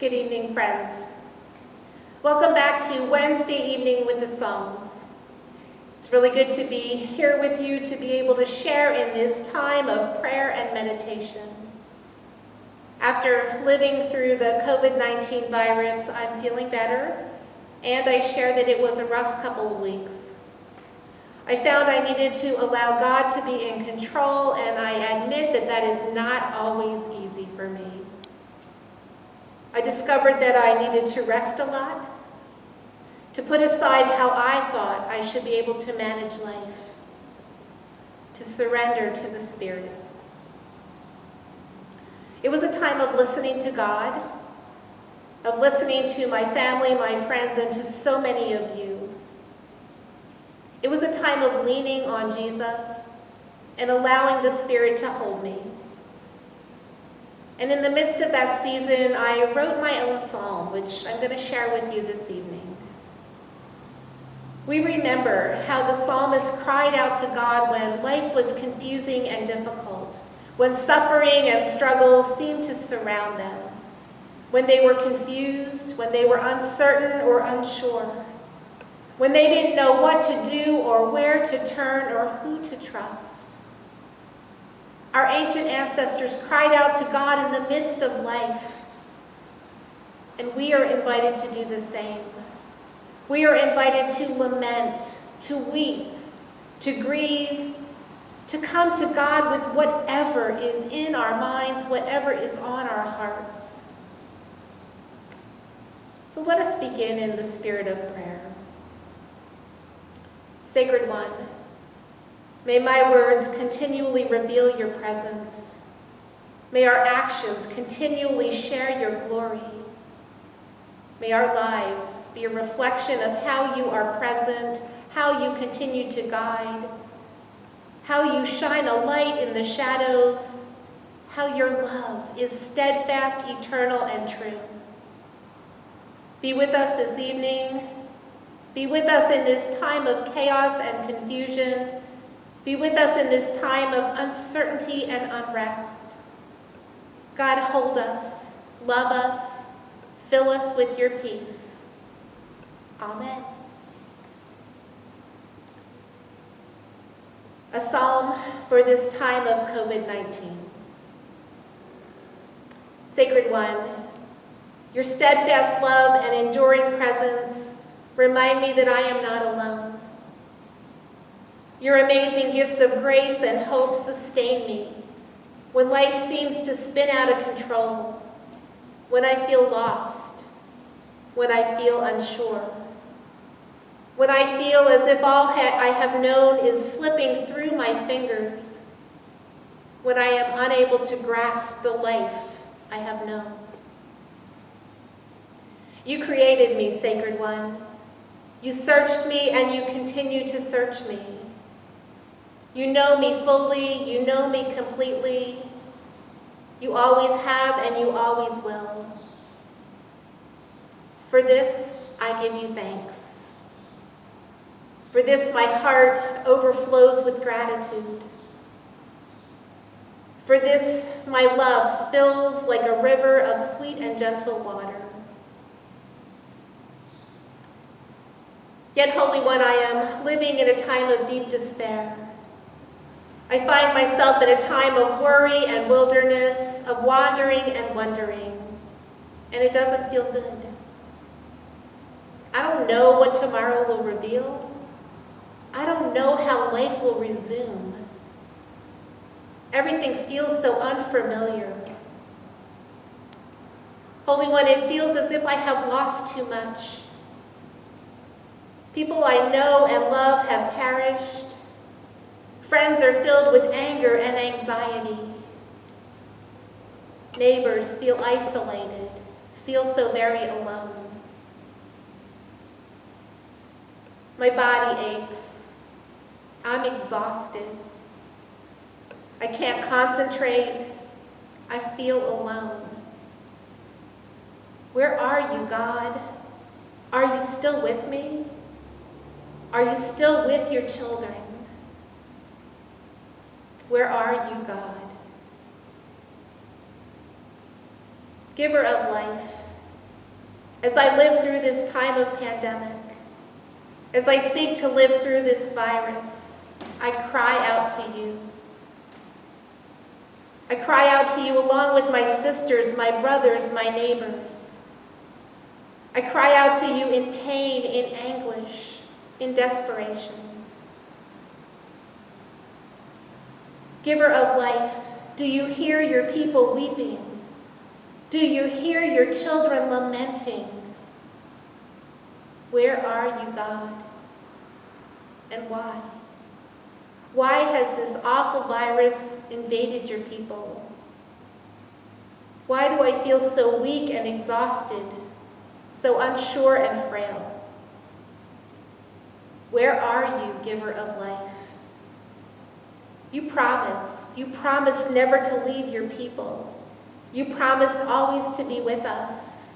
Good evening, friends. Welcome back to Wednesday evening with the Psalms. It's really good to be here with you, to be able to share in this time of prayer and meditation. After living through the COVID-19 virus, I'm feeling better, and I share that it was a rough couple of weeks. I found I needed to allow God to be in control, and I admit that that is not always easy for me. I discovered that I needed to rest a lot, to put aside how I thought I should be able to manage life, to surrender to the Spirit. It was a time of listening to God, of listening to my family, my friends, and to so many of you. It was a time of leaning on Jesus and allowing the Spirit to hold me. And in the midst of that season, I wrote my own psalm, which I'm going to share with you this evening. We remember how the psalmist cried out to God when life was confusing and difficult, when suffering and struggles seemed to surround them, when they were confused, when they were uncertain or unsure, when they didn't know what to do or where to turn or who to trust. Our ancient ancestors cried out to God in the midst of life, and we are invited to do the same. We are invited to lament, to weep, to grieve, to come to God with whatever is in our minds, whatever is on our hearts. So let us begin in the spirit of prayer. Sacred One, may my words continually reveal your presence. May our actions continually share your glory. May our lives be a reflection of how you are present, how you continue to guide, how you shine a light in the shadows, how your love is steadfast, eternal, and true. Be with us this evening. Be with us in this time of chaos and confusion. Be with us in this time of uncertainty and unrest. God, hold us, love us, fill us with your peace. Amen. A psalm for this time of COVID-19. Sacred One, your steadfast love and enduring presence remind me that I am not alone. Your amazing gifts of grace and hope sustain me when life seems to spin out of control, when I feel lost, when I feel unsure, when I feel as if all I have known is slipping through my fingers, when I am unable to grasp the life I have known. You created me, Sacred One. You searched me and you continue to search me. You know me fully, you know me completely. You always have and you always will. For this, I give you thanks. For this, my heart overflows with gratitude. For this, my love spills like a river of sweet and gentle water. Yet, Holy One, I am living in a time of deep despair. I find myself in a time of worry and wilderness, of wandering and wondering, and it doesn't feel good. I don't know what tomorrow will reveal. I don't know how life will resume. Everything feels so unfamiliar. Holy One, it feels as if I have lost too much. People I know and love have perished. Friends are filled with anger and anxiety. Neighbors feel isolated, feel so very alone. My body aches. I'm exhausted. I can't concentrate. I feel alone. Where are you, God? Are you still with me? Are you still with your children? Where are you, God? Giver of life, As I live through this time of pandemic, as I seek to live through this virus, I cry out to you. I cry out to you along with my sisters, my brothers, my neighbors. I cry out to you in pain, in anguish, in desperation. Giver of life, do you hear your people weeping? Do you hear your children lamenting? Where are you, God? And why? Why has this awful virus invaded your people? Why do I feel so weak and exhausted, so unsure and frail? Where are you, giver of life? You promised never to leave your people. You promised always to be with us.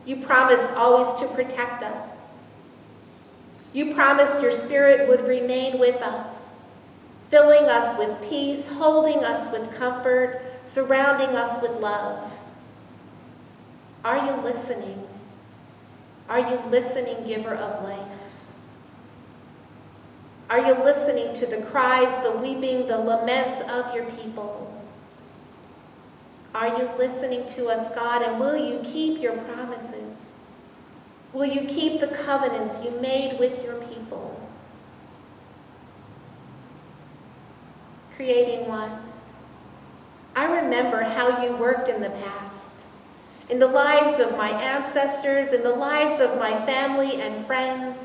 You promised always to protect us. You promised your Spirit would remain with us, filling us with peace, holding us with comfort, surrounding us with love. Are you listening? Are you listening, giver of life? Are you listening to the cries, the weeping, the laments of your people? Are you listening to us, God, and will you keep your promises? Will you keep the covenants you made with your people? Creating one. I remember how you worked in the past, in the lives of my ancestors, in the lives of my family and friends,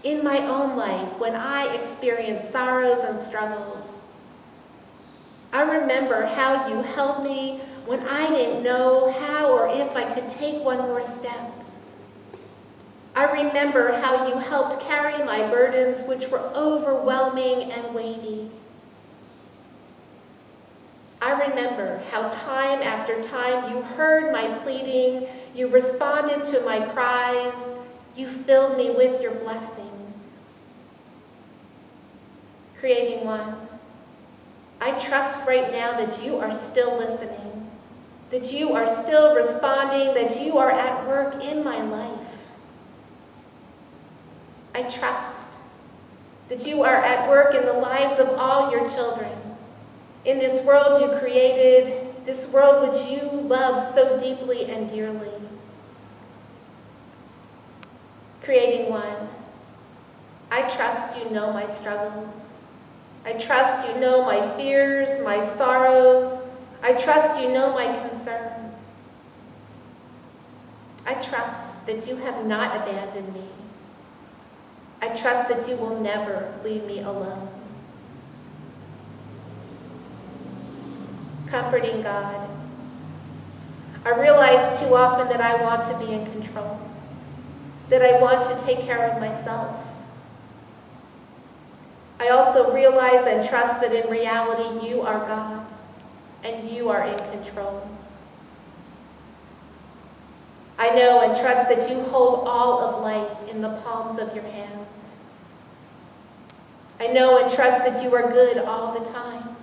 in my own life when I experienced sorrows and struggles. I remember how you helped me when I didn't know how or if I could take one more step. I remember how you helped carry my burdens, which were overwhelming and weighty. I remember how time after time you heard my pleading, you responded to my cries, you filled me with your blessings. Creating one. I trust right now that you are still listening, that you are still responding, that you are at work in my life. I trust that you are at work in the lives of all your children, in this world you created, this world which you love so deeply and dearly. Creating one. I trust you know my struggles. I trust you know my fears, my sorrows. I trust you know my concerns. I trust that you have not abandoned me. I trust that you will never leave me alone. Comforting God. I realize too often that I want to be in control, that I want to take care of myself. I also realize and trust that in reality you are God and you are in control. I know and trust that you hold all of life in the palms of your hands. I know and trust that you are good all the time.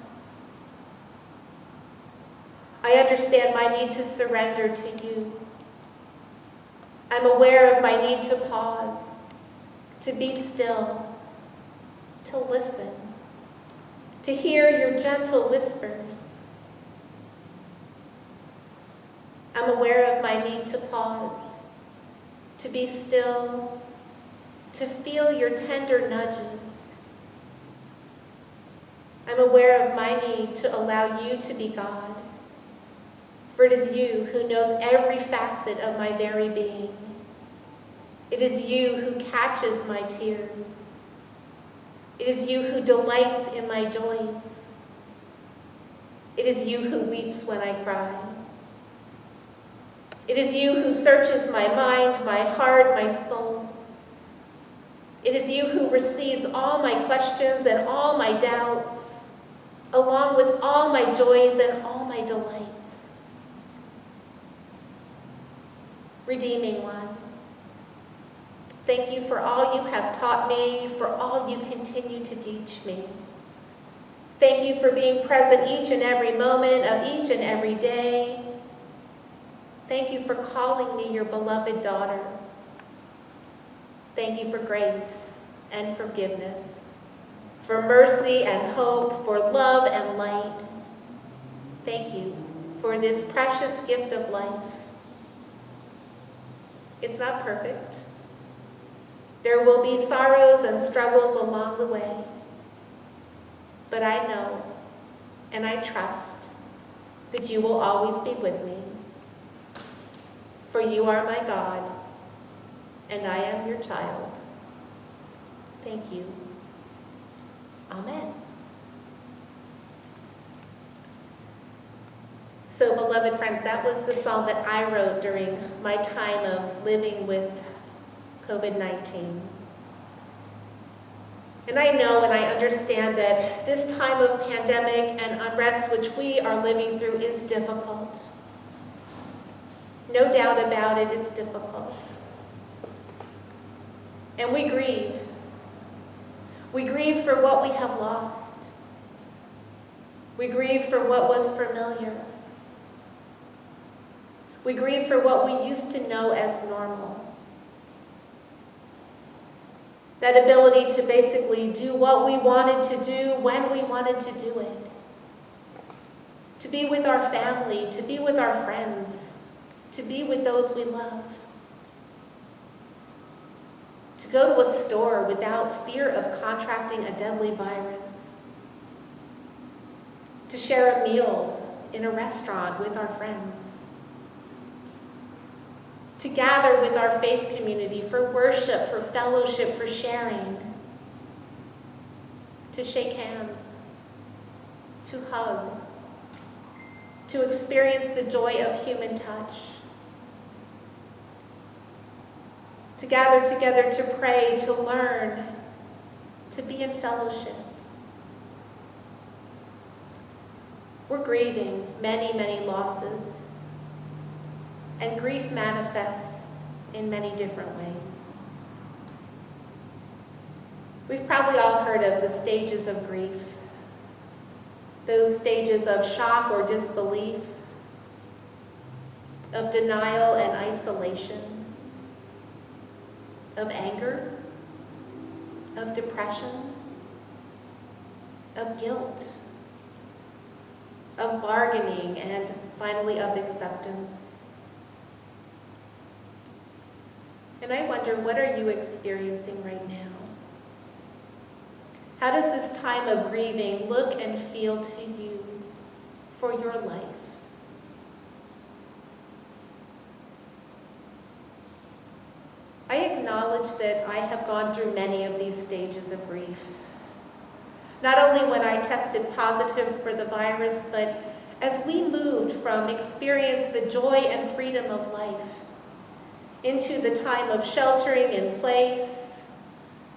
I understand my need to surrender to you. I'm aware of my need to pause, to be still, to listen, to hear your gentle whispers. I'm aware of my need to pause, to be still, to feel your tender nudges. I'm aware of my need to allow you to be God, for it is you who knows every facet of my very being. It is you who catches my tears. It is you who delights in my joys. It is you who weeps when I cry. It is you who searches my mind, my heart, my soul. It is you who receives all my questions and all my doubts, along with all my joys and all my delights. Redeeming one. Thank you for all you have taught me, for all you continue to teach me. Thank you for being present each and every moment of each and every day. Thank you for calling me your beloved daughter. Thank you for grace and forgiveness, for mercy and hope, for love and light. Thank you for this precious gift of life. It's not perfect. There will be sorrows and struggles along the way. But I know and I trust that you will always be with me. For you are my God, and I am your child. Thank you. Amen. So, beloved friends, that was the song that I wrote during my time of living with COVID-19. And I know and I understand that this time of pandemic and unrest which we are living through is difficult. No doubt about it, it's difficult. And we grieve. We grieve for what we have lost. We grieve for what was familiar. We grieve for what we used to know as normal. That ability to basically do what we wanted to do when we wanted to do it. To be with our family, to be with our friends, to be with those we love. To go to a store without fear of contracting a deadly virus. To share a meal in a restaurant with our friends. To gather with our faith community for worship, for fellowship, for sharing. To shake hands. To hug. To experience the joy of human touch. To gather together to pray, to learn, to be in fellowship. We're grieving many, many losses. And grief manifests in many different ways. We've probably all heard of the stages of grief. Those stages of shock or disbelief, of denial and isolation, of anger, of depression, of guilt, of bargaining, and finally of acceptance. And I wonder, what are you experiencing right now? How does this time of grieving look and feel to you for your life? I acknowledge that I have gone through many of these stages of grief. Not only when I tested positive for the virus, but as we moved from experience the joy and freedom of life into the time of sheltering in place,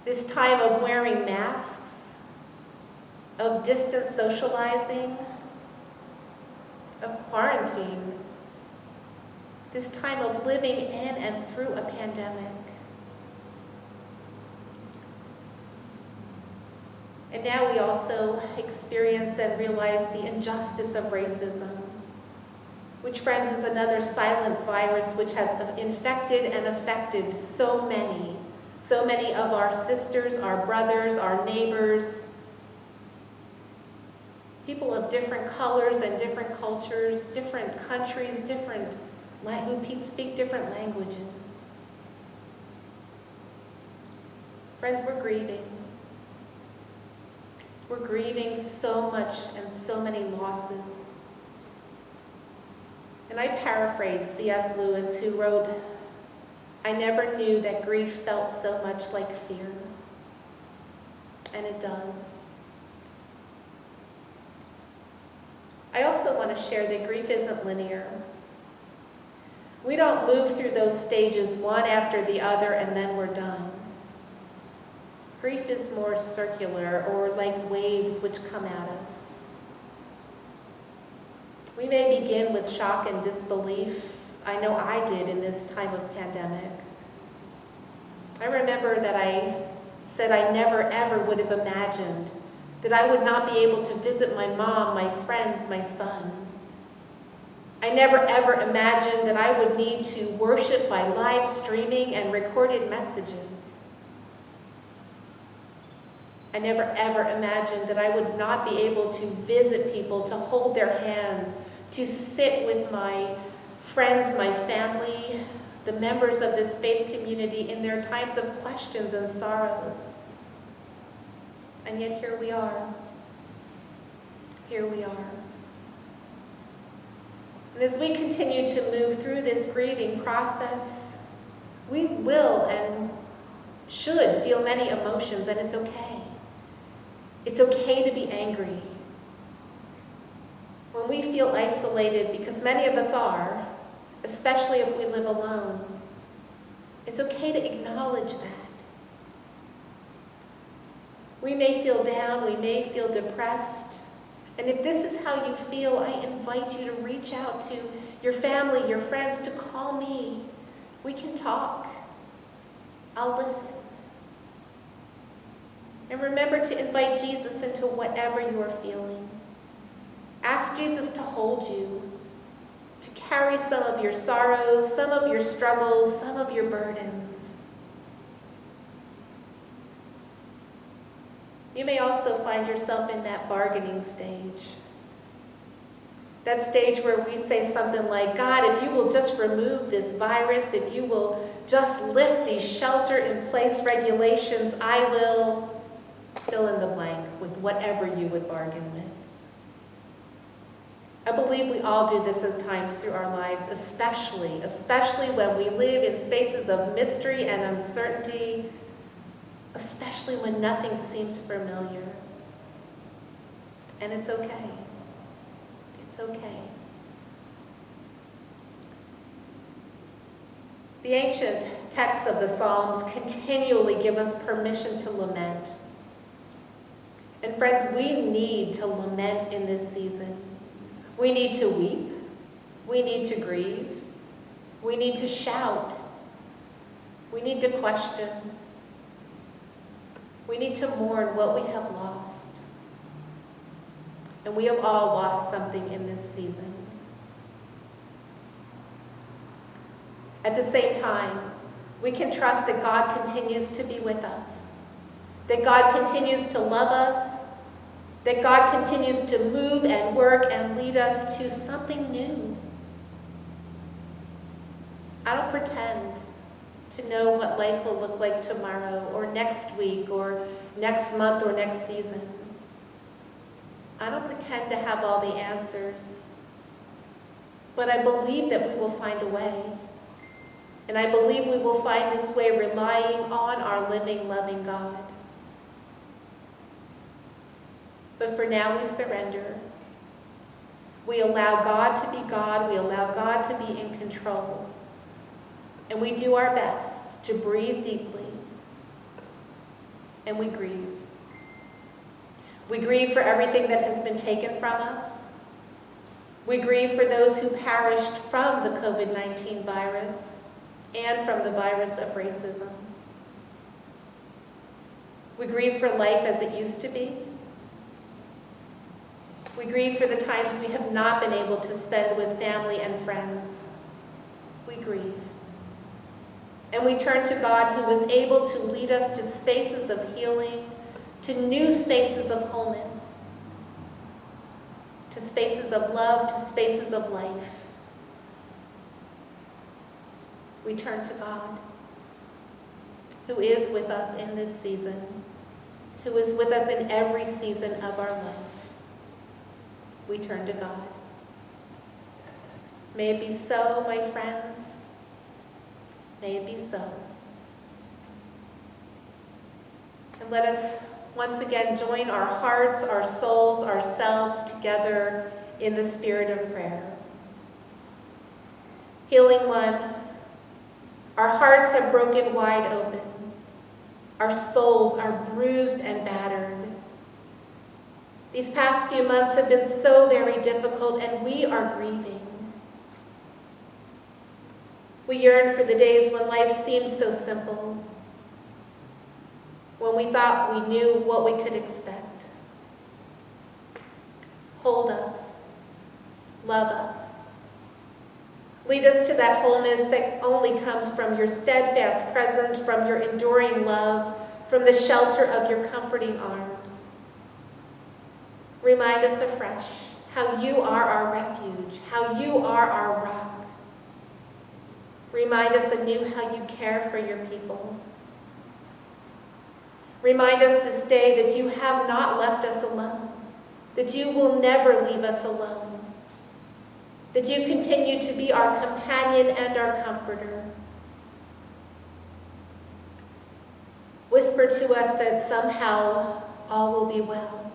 this time of wearing masks, of distant socializing, of quarantine, this time of living in and through a pandemic. And now we also experience and realize the injustice of racism, which, friends, is another silent virus which has infected and affected so many of our sisters, our brothers, our neighbors, people of different colors and different cultures, different countries, who speak different languages. Friends, we're grieving. We're grieving so much and so many losses. And I paraphrase C.S. Lewis, who wrote, "I never knew that grief felt so much like fear." And it does. I also want to share that grief isn't linear. We don't move through those stages one after the other and then we're done. Grief is more circular, or like waves which come at us. We may begin with shock and disbelief. I know I did in this time of pandemic. I remember that I said I never ever would have imagined that I would not be able to visit my mom, my friends, my son. I never ever imagined that I would need to worship by live streaming and recorded messages. I never ever imagined that I would not be able to visit people, to hold their hands, to sit with my friends, my family, the members of this faith community in their times of questions and sorrows. And yet here we are. Here we are. And as we continue to move through this grieving process, we will and should feel many emotions, and it's okay. It's okay to be angry. When we feel isolated, because many of us are, especially if we live alone, it's okay to acknowledge that. We may feel down, we may feel depressed, and if this is how you feel, I invite you to reach out to your family, your friends, to call me. We can talk. I'll listen. And remember to invite Jesus into whatever you are feeling. Ask Jesus to hold you, to carry some of your sorrows, some of your struggles, some of your burdens. You may also find yourself in that bargaining stage. That stage where we say something like, God, if you will just remove this virus, if you will just lift these shelter-in-place regulations, I will fill in the blank with whatever you would bargain with. I believe we all do this at times through our lives, especially when we live in spaces of mystery and uncertainty, especially when nothing seems familiar. And it's okay. It's okay. The ancient texts of the Psalms continually give us permission to lament. And friends, we need to lament in this season. We need to weep. We need to grieve. We need to shout. We need to question. We need to mourn what we have lost. And we have all lost something in this season. At the same time, we can trust that God continues to be with us, that God continues to love us, that God continues to move and work and lead us to something new. I don't pretend to know what life will look like tomorrow or next week or next month or next season. I don't pretend to have all the answers, but I believe that we will find a way. And I believe we will find this way relying on our living, loving God. But for now, we surrender. We allow God to be God. We allow God to be in control. And we do our best to breathe deeply. And we grieve. We grieve for everything that has been taken from us. We grieve for those who perished from the COVID-19 virus and from the virus of racism. We grieve for life as it used to be. We grieve for the times we have not been able to spend with family and friends. We grieve. And we turn to God, who is able to lead us to spaces of healing, to new spaces of wholeness, to spaces of love, to spaces of life. We turn to God, who is with us in this season, who is with us in every season of our life. We turn to God. May it be so, my friends. May it be so. And let us once again join our hearts, our souls, ourselves together in the spirit of prayer. Healing One, our hearts have broken wide open. Our souls are bruised and battered. These past few months have been so very difficult, and we are grieving. We yearn for the days when life seemed so simple, when we thought we knew what we could expect. Hold us, love us, Lead us to that wholeness that only comes from your steadfast presence, from your enduring love, from the shelter of your comforting arms. Remind us afresh how you are our refuge, how you are our rock. Remind us anew how you care for your people. Remind us this day that you have not left us alone, that you will never leave us alone, that you continue to be our companion and our comforter. Whisper to us that somehow all will be well.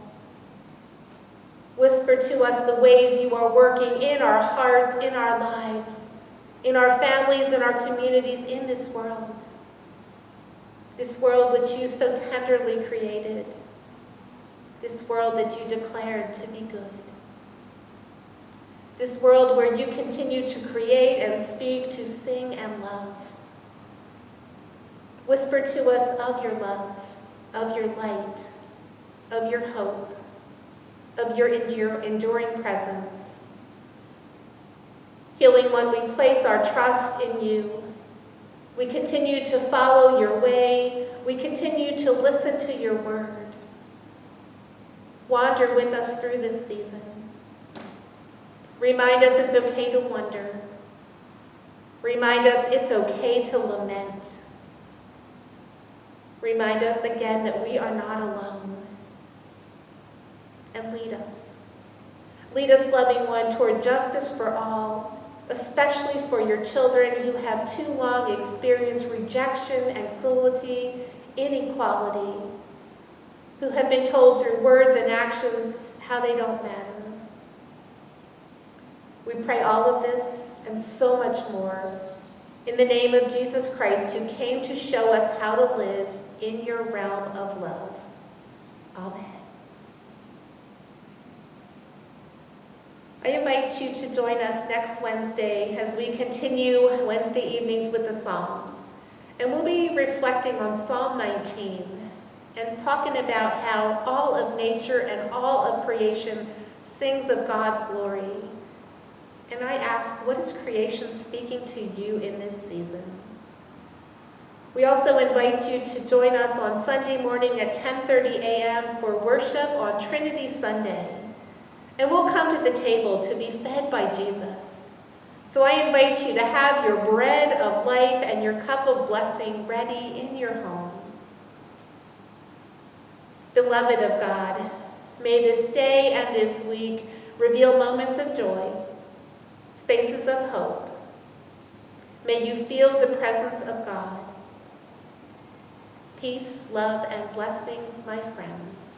Whisper to us the ways you are working in our hearts, in our lives, in our families, in our communities, in this world which you so tenderly created, this world that you declared to be good, this world where you continue to create and speak, to sing and love. Whisper to us of your love, of your light, of your hope, of your enduring presence. Healing One, we place our trust in you. We continue to follow your way. We continue to listen to your word. Wander with us through this season. Remind us it's okay to wonder. Remind us it's okay to lament. Remind us again that we are not alone. And lead us. Lead us, loving One, toward justice for all, especially for your children who have too long experienced rejection and cruelty, inequality, who have been told through words and actions how they don't matter. We pray all of this and so much more in the name of Jesus Christ, who came to show us how to live in your realm of love. Amen. I invite you to join us next Wednesday as we continue Wednesday evenings with the Psalms. And we'll be reflecting on Psalm 19 and talking about how all of nature and all of creation sings of God's glory. And I ask, what is creation speaking to you in this season? We also invite you to join us on Sunday morning at 10:30 a.m. for worship on Trinity Sunday. And we'll come to the table to be fed by Jesus. So I invite you to have your bread of life and your cup of blessing ready in your home. Beloved of God, may this day and this week reveal moments of joy, spaces of hope. May you feel the presence of God. Peace, love, and blessings, my friends.